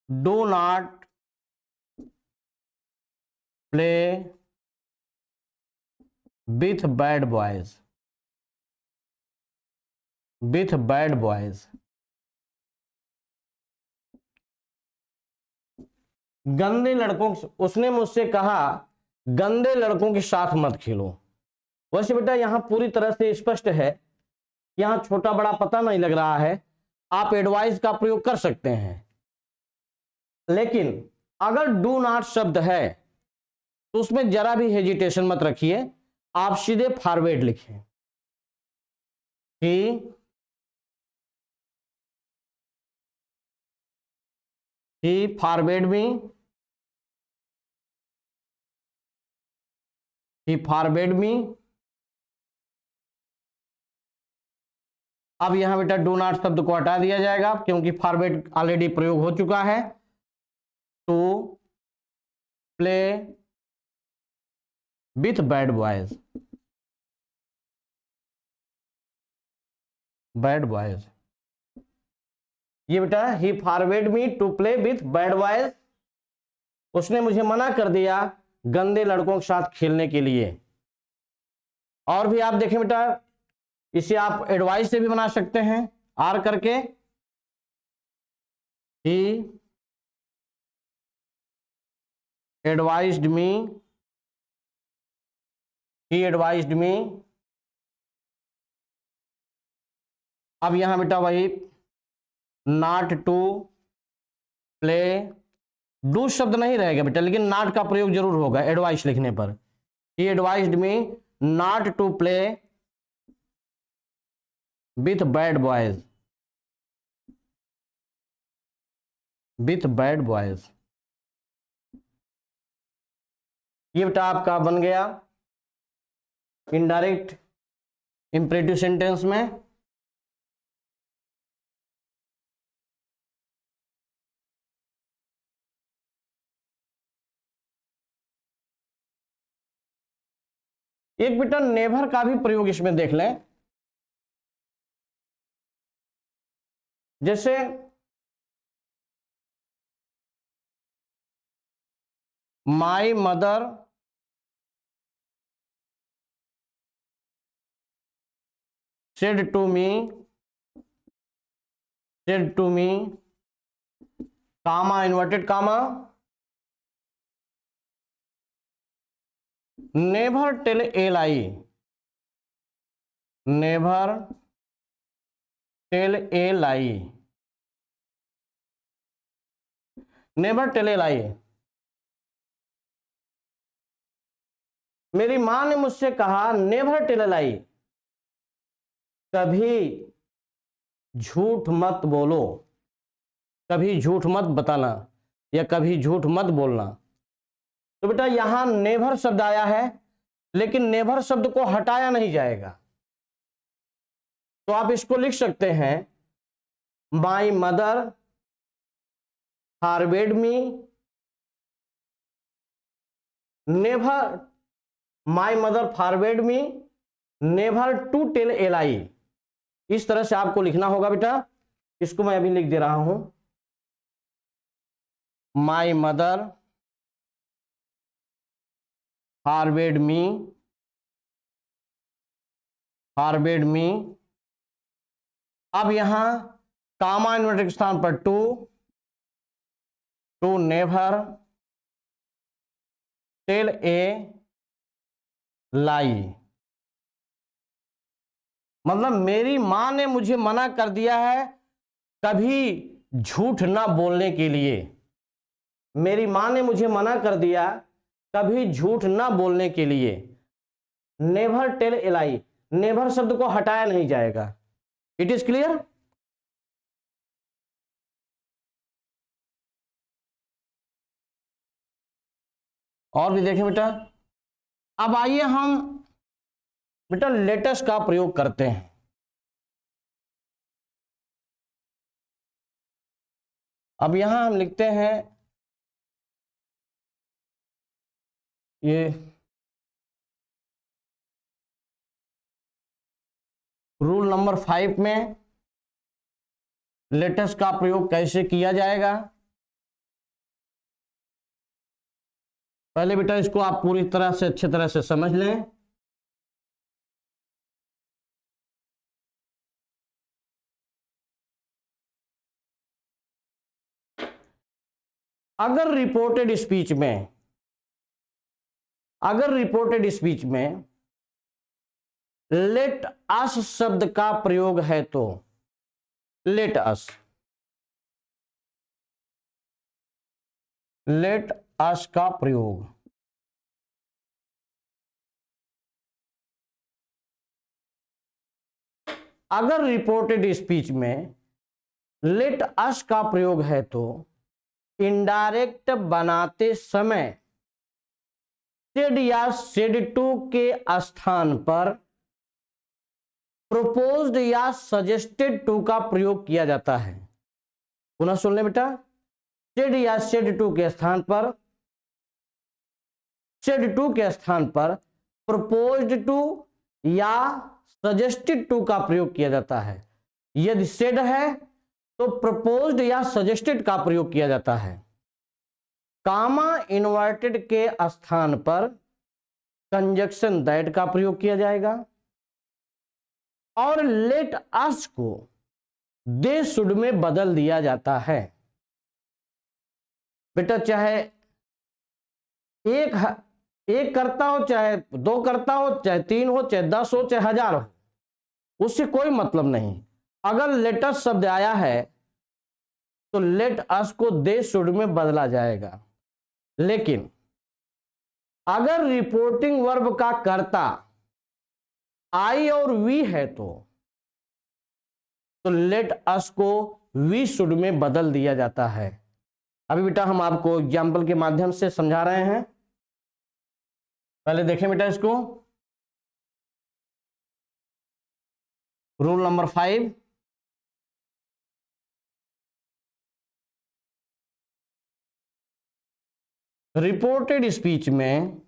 do not play with bad boys, गंदे लड़कों, उसने मुझसे कहा गंदे लड़कों के साथ मत खेलो। वैसे बेटा यहां पूरी तरह से स्पष्ट है, यहां छोटा बड़ा पता नहीं लग रहा है, आप एडवाइस का प्रयोग कर सकते हैं। लेकिन अगर डू नॉट शब्द है तो उसमें जरा भी हेजिटेशन मत रखिए, आप सीधे फॉरवर्ड लिखें। ही फॉरवर्ड मी, ही फॉरवर्ड मी। अब यहां बेटा डू नॉट शब्द को हटा दिया जाएगा क्योंकि फॉरवर्ड ऑलरेडी प्रयोग हो चुका है। To play with bad boys, bad boys. ये बेटा he forward me to play with bad boys, उसने मुझे मना कर दिया गंदे लड़कों के साथ खेलने के लिए। और भी आप देखें बेटा, इसे आप एडवाइस से भी बना सकते हैं, आर करके। ही एडवाइज्ड मी, ही एडवाइज्ड मी। अब यहां बेटा वही नॉट टू प्ले, डू शब्द नहीं रहेगा बेटा, लेकिन नॉट का प्रयोग जरूर होगा एडवाइस लिखने पर। He advised me not to play with bad boys, with bad boys. ये बेटा आपका बन गया इनडायरेक्ट इंपरेटिव सेंटेंस में। एक बेटा नेवर का भी प्रयोग इसमें देख लें। जैसे माई mother said to me, said to me, comma inverted comma, never tell a lie, never tell a lie, never tell a lie। मेरी मां ने मुझसे कहा नेवर टेल अ लाई, कभी झूठ मत बोलो, कभी झूठ मत बताना या कभी झूठ मत बोलना। तो बेटा यहां नेवर शब्द आया है, लेकिन नेवर शब्द को हटाया नहीं जाएगा, तो आप इसको लिख सकते हैं my mother forward me never, my mother forward me never to tell a lie. इस तरह से आपको लिखना होगा बेटा। इसको मैं अभी लिख दे रहा हूं, my mother forward me, forward me. अब यहां कामा इन्वर्टेड के स्थान पर to, to never tell a lie, मतलब मेरी मां ने मुझे मना कर दिया है कभी झूठ ना बोलने के लिए। मेरी मां ने मुझे मना कर दिया कभी झूठ ना बोलने के लिए। Never tell a lie, never शब्द को हटाया नहीं जाएगा। It is clear. और भी देखें बेटा। अब आइए हम बेटा लेटेस्ट का प्रयोग करते हैं। अब यहां हम लिखते हैं ये रूल नंबर 5 में लेटेस्ट का प्रयोग कैसे किया जाएगा। पहले बेटा इसको आप पूरी तरह से अच्छी तरह से समझ लें। अगर रिपोर्टेड स्पीच में, अगर रिपोर्टेड स्पीच में लेट अस शब्द का प्रयोग है तो लेट अस, लेट अस का प्रयोग, अगर रिपोर्टेड स्पीच में लेट अस का प्रयोग है तो इनडायरेक्ट बनाते समय सेड या सेड टू के स्थान पर प्रोपोज्ड या सजेस्टेड टू का प्रयोग किया जाता है। पुनः सुन ले बेटा, सेड या सेड टू के स्थान पर, सेड टू के स्थान पर प्रोपोज्ड टू या सजेस्टेड टू का प्रयोग किया जाता है। यदि सेड है तो प्रपोज्ड या सजेस्टेड का प्रयोग किया जाता है। कामा इन्वर्टेड के स्थान पर कंजक्शन दैट का प्रयोग किया जाएगा और लेट अस को दे शुड में बदल दिया जाता है। बेटा चाहे एक करता हो, चाहे दो करता हो, चाहे तीन हो, चाहे 10 हो, चाहे 1000 हो, उससे कोई मतलब नहीं। अगर लेटस शब्द आया है तो लेट अस को दे शुड में बदला जाएगा। लेकिन अगर रिपोर्टिंग वर्ब का कर्ता आई और वी है तो लेट अस को वी शुड में बदल दिया जाता है। अभी बेटा हम आपको एग्जाम्पल के माध्यम से समझा रहे हैं। पहले देखें बेटा इसको, रूल नंबर 5, रिपोर्टेड स्पीच में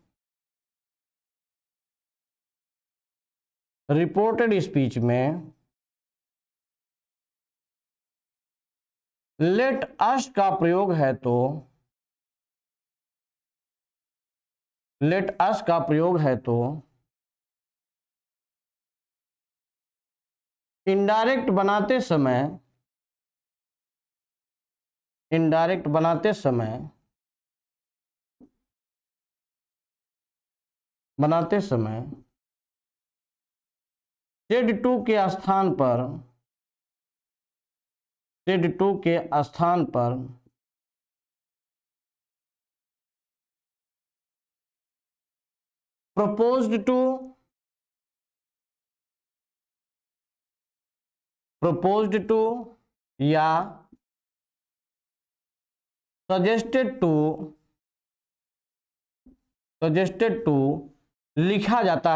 लेट अस का प्रयोग है तो इनडायरेक्ट बनाते समय सेड टू के स्थान पर proposed to या suggested to लिखा जाता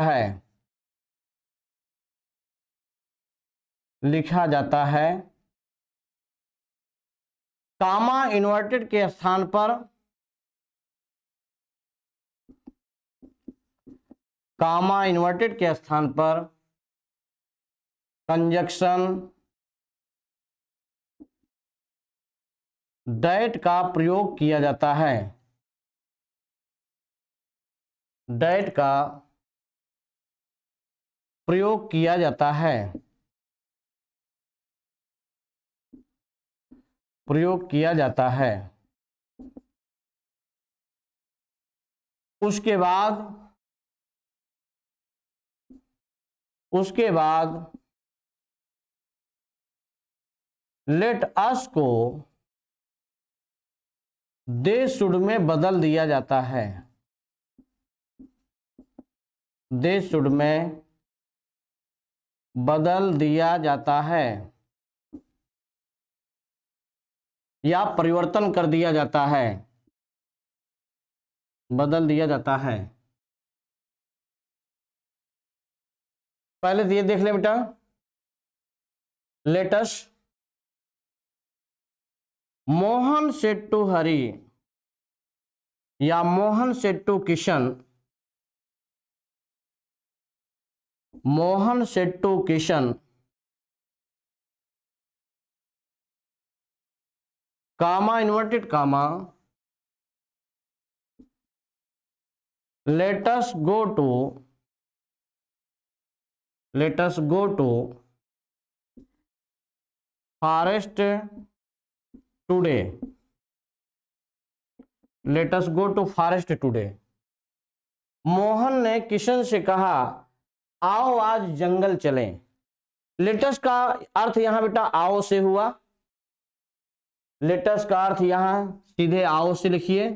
है। कामा इन्वर्टेड के स्थान पर कंजक्शन दैट का प्रयोग किया जाता है। उसके बाद लेट अस को दे शुड में बदल दिया जाता है। या परिवर्तन कर दिया जाता है, बदल दिया जाता है। पहले ये देख ले बेटा, let's Mohan said to Hari या Mohan said to Kishan, comma inverted comma let us go to forest today। Mohan ने किशन से कहा आओ आज जंगल चलें। लेटस का अर्थ यहां बेटा आओ से हुआ। लेटस का अर्थ यहां सीधे आओ से लिखिए।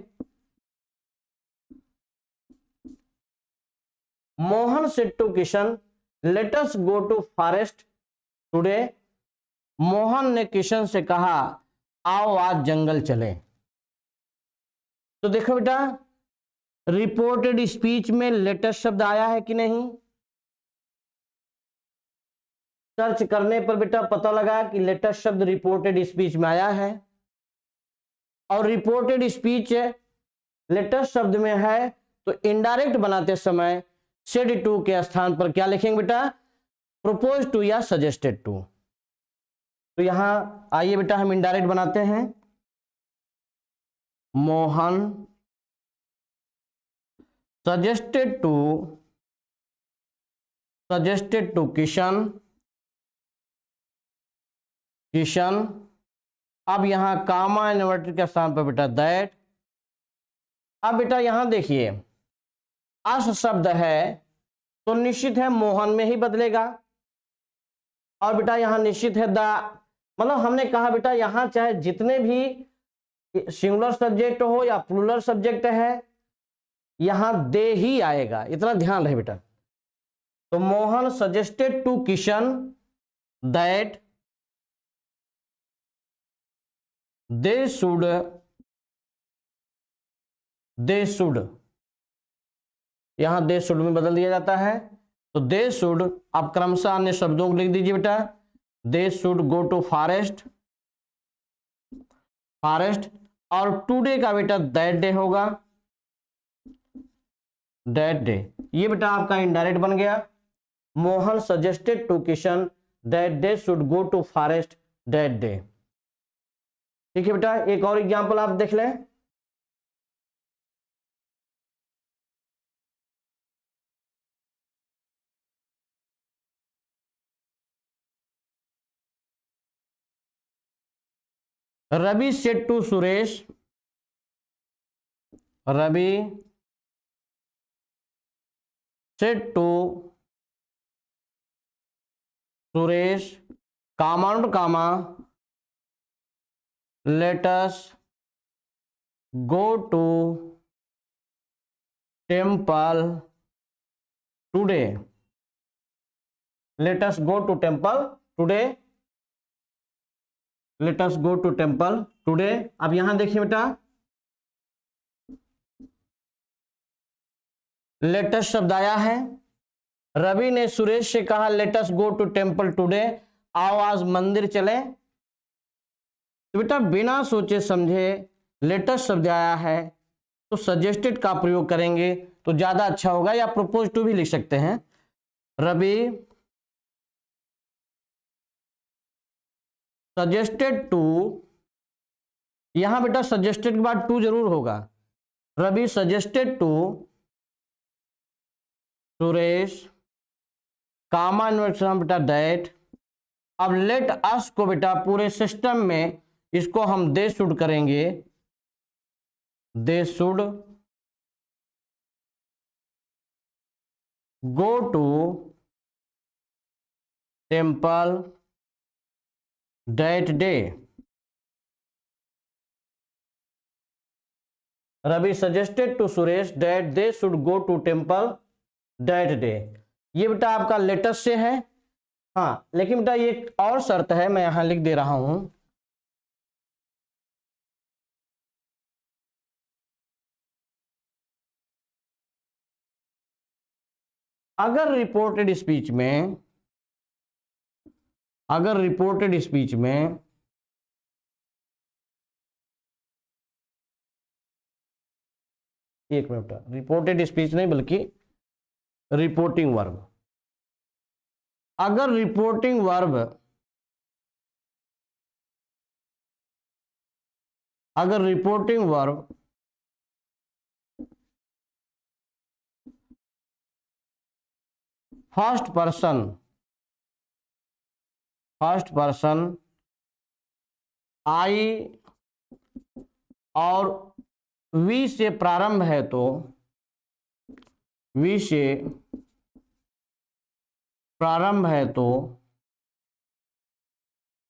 Mohan said to Kishan let us go to forest today. Mohan ने किशन से कहा आओ आज जंगल चले। तो देखो बेटा, रिपोर्टेड स्पीच में लेटेस्ट शब्द आया है कि नहीं? सर्च करने पर बेटा पता लगा कि लेटेस्ट शब्द रिपोर्टेड स्पीच में आया है। और रिपोर्टेड स्पीच लेटेस्ट शब्द में है तो इनडायरेक्ट बनाते समय सेड टू के स्थान पर क्या लिखेंगे बेटा? प्रोपोज टू या सजेस्टेड टू। तो यहां आइए बेटा हम इनडायरेक्ट बनाते हैं। Mohan suggested to Kishan. अब यहां कामा इन्वर्टेड के स्थान पर बेटा दैट। अब बेटा यहां देखिए अस शब्द है तो निश्चित है मोहन में ही बदलेगा। और बेटा यहां निश्चित है द, मतलब हमने कहा बेटा यहां चाहे जितने भी सिंगुलर सब्जेक्ट हो या प्लूरल सब्जेक्ट है यहां दे ही आएगा, इतना ध्यान रहे बेटा। तो Mohan suggested to Kishan that they should यहां दे शुड में बदल दिया जाता है। तो दे शुड, आप क्रमशः अन्य शब्दों को लिख दीजिए बेटा। They should go to forest. और टुडे का बेटा दैट डे होगा, दैट डे। ये बेटा आपका इनडायरेक्ट बन गया। Mohan suggested to Kishan that they should go to forest that day. ठीक है बेटा, एक और एग्जांपल आप देख लें। Ravi said to Suresh. Ravi said to Suresh comma let us go to temple today। let us go to temple today। let us go to temple today। अब यहां देखिए बेटा लेटेस्ट शब्द आया है। रवि ने सुरेश से कहा let us go to temple today, आओ आज मंदिर चले। तो बेटा बिना सोचे समझे लेटेस्ट शब्द आया है तो सजेस्टेड का प्रयोग करेंगे तो ज्यादा अच्छा होगा, या प्रोपोज टू भी लिख सकते हैं। रवि सजेस्टेड टू, यहां बेटा सजेस्टेड के बाद टू जरूर होगा। रवि सजेस्टेड टू सुरेश कामा इन्वर्टेशन बेटा दैट। अब लेट अस को बेटा पूरे सिस्टम में इसको हम दे शुड करेंगे। They should go to temple that day. Ravi suggested to Suresh that they should go to temple that day. ये बेटा आपका लेटेस्ट से है। हाँ लेकिन बेटा ये एक और शर्त है, मैं यहां लिख दे रहा हूं। अगर रिपोर्टेड स्पीच में एक मिनट, रिपोर्टेड स्पीच नहीं बल्कि रिपोर्टिंग वर्ब। अगर reporting verb first person I और वी से प्रारंभ है तो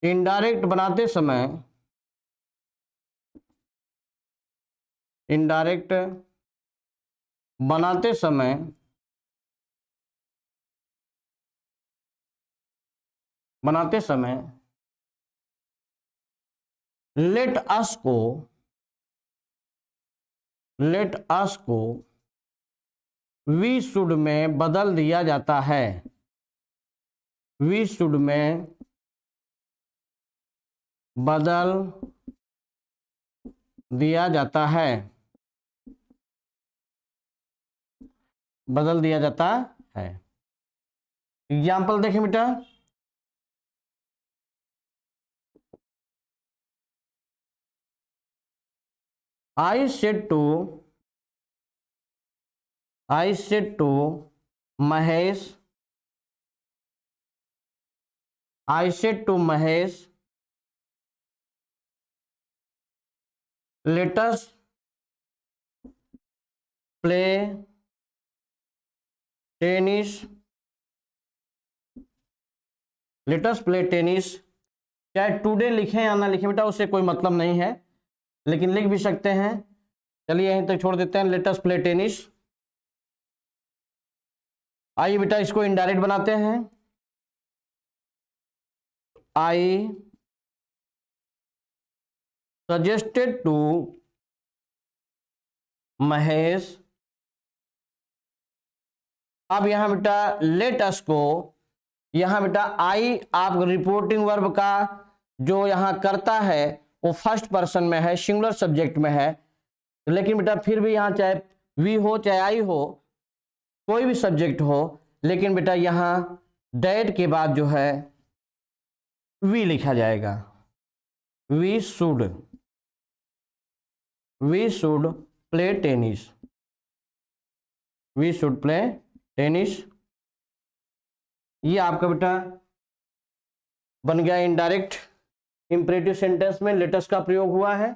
इनडायरेक्ट बनाते समय बनाते समय लेट अस को वी शुड में बदल दिया जाता है। वी शुड में बदल दिया जाता है। बदल दिया जाता है। एग्जाम्पल देखें बेटा, I said to Mahesh, let us play tennis, चाहे टुडे लिखें या ना लिखें बेटा उससे कोई मतलब नहीं है, लेकिन लिख भी सकते हैं। चलिए यहीं तक छोड़ देते हैं, लेट अस प्ले टेनिस। आइए बेटा इसको इनडायरेक्ट बनाते हैं। I suggested to Mahesh. अब यहां बेटा लेट अस को, यहां बेटा आई आप रिपोर्टिंग वर्ब का जो यहां करता है वो फर्स्ट पर्सन में है, सिंगुलर सब्जेक्ट में है, लेकिन बेटा फिर भी यहां चाहे वी हो चाहे आई हो, कोई भी सब्जेक्ट हो, लेकिन बेटा यहां डैट के बाद जो है वी लिखा जाएगा। We should play tennis. We should play tennis. ये आपका बेटा बन गया इनडायरेक्ट इंपरेटिव सेंटेंस में लेट अस का प्रयोग हुआ है।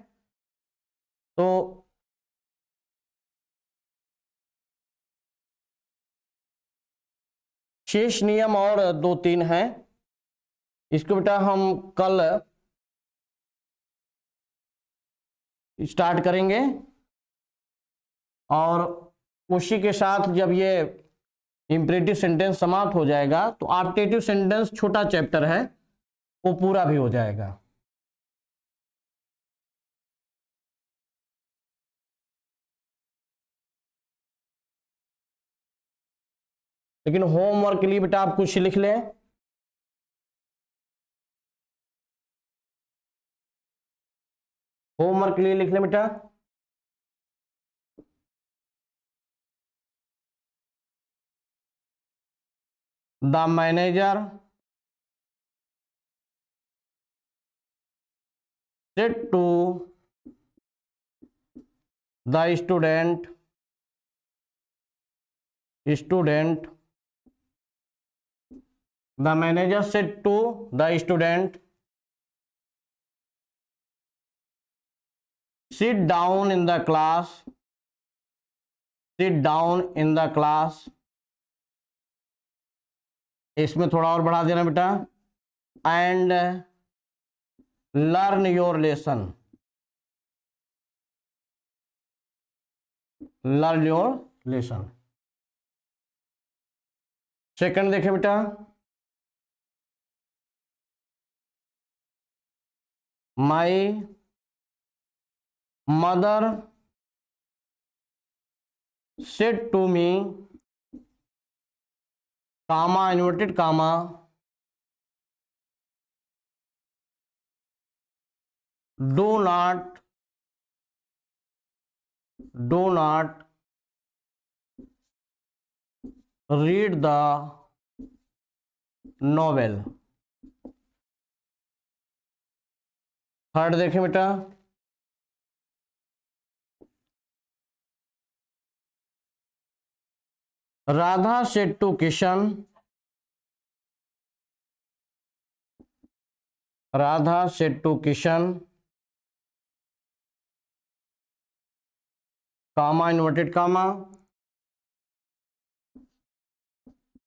तो शेष नियम और 2-3 हैं, इसको बेटा हम कल स्टार्ट करेंगे, और उसी के साथ जब ये इंपरेटिव सेंटेंस समाप्त हो जाएगा तो आर्टिकेटिव सेंटेंस छोटा चैप्टर है वो पूरा भी हो जाएगा। लेकिन होमवर्क के लिए बेटा आप कुछ लिख लें। होमवर्क के लिए लिख लें बेटा, the manager said to the student the manager said to the student, sit down in the class, इसमें थोड़ा और बढ़ा देना बेटा, and learn your lesson. Second देखें बेटा, my mother said to me, comma inverted comma, do not read the novel। Third देखें बेटा, Radha said to Kishan, comma inverted comma,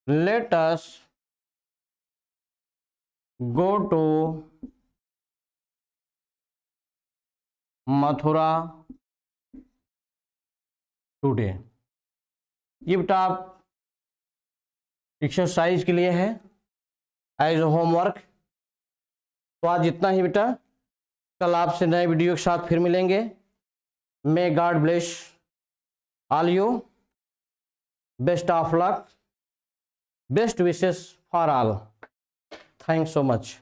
let us go to Mathura today. ये बेटा आप एक्सरसाइज के लिए है एज होमवर्क। तो आज इतना ही बेटा, कल आपसे नए वीडियो के साथ फिर मिलेंगे। May God bless all you, best of luck, best wishes for all, thanks so much.